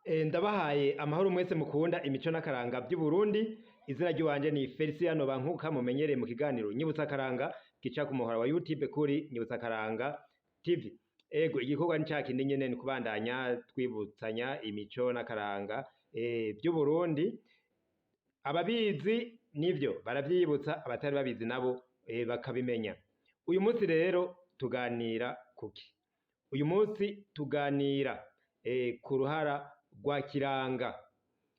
Ndabahaye amahoro mwese mukunda imico n'akaranga by'u Burundi. Izina ry'uwanje ni Feliciano Bankuka, mumenyereye mu kiganiro Nyibutsa Akaranga gica ku muhora wa YouTube kuri Nyibutsa Akaranga TV. Ego igikorwa ni cakindi nyene, ni kubandanya twibutsanya imico n'akaranga by'u Burundi. Ababizi nivyo baravyibutsa, abatari babizi nabo bakabimenya. Uyu munsi rero tuganira kuki? Uyu munsi tuganira ku ruhara rwa kiranga.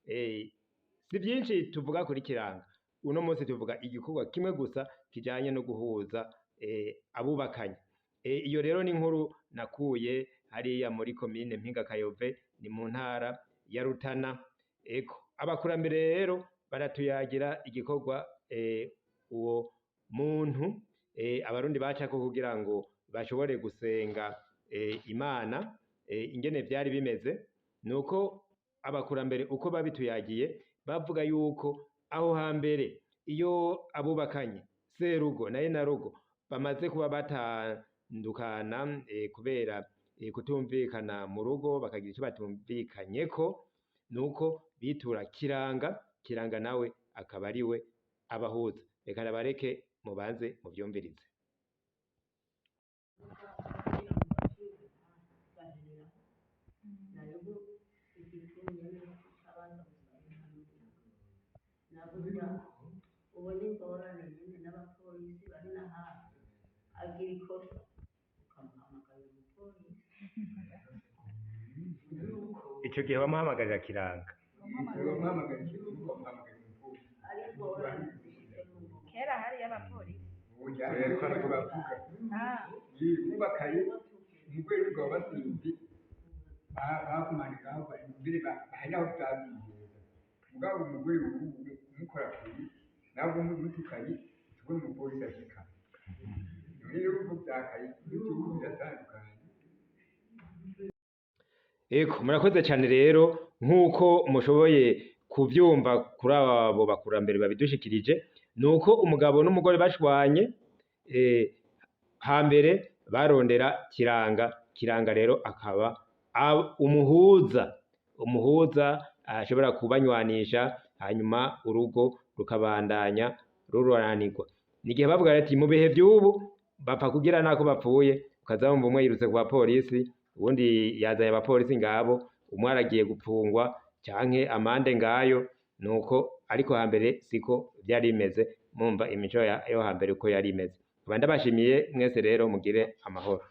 Si byinshi tuvuga kuri kiranga. Uno munsi tuvuga igikorwa kimwe gusa kijanye no guhuza abubakanye. Iyo rero ni inkuru nakuye hariya muri komine Mpinga Kayove, ni mu ntara ya Rutana. Ego abakurambere rero baratuyagira igikorwa uwo muntu abarundi bacako kugira ngo bashobore gusenga Imana. Ingene vyari bimeze nuko abakurambere uko babituyagiye bavuga yuko aho hambere iyo abubakanye serugo na inarugo bamaze kuba batandukana kubera kutumvikana mu rugo, bakagira icyo batumvikanyeko, nuko bitura kiranga. Kiranga nawe akaba ari we abahuza. Reka nabareke mubanze muvyumvirize. ubona ingorane nyine n'abapolisi bari na hafi, agira ikosa ukamuhamagara umupolisi. Ico gihe bamuhamagarira kiranga. Kera hari y'abapolisi. Bubakaye umugore w'umugabo basinzi bakumanika imbere bahera aho byabiye. Mugabo umugore umukora kuri nabwo mutukanye tubona umupolisi ashika. Rero uko byakaye n'icyo biratandukanye. Eko murakoze cyane rero, nk'uko mushoboye kuvyumva kuri abo bakurambere babidushikirije, nuko umugabo n'umugore bashwanye hambere barondera kiranga. Kiranga rero akaba umuhuza ashobora kubanywanisha, hanyuma urugo rukabandanya ruranirwa. Nigihe bavuga ati mu bihe by'ubu bapfa kugira nako bapfuye, ukazabumva umwe yirutse ku bapolisi, ubundi yazanye abapolisi ngabo, umwe aragiye gupfungwa canke amande ngayo. Nuko ariko hambere siko byari bimeze, mumva imico yo hambere uko yari imeze. Ndabashimiye mwese rero, mugire amahoro.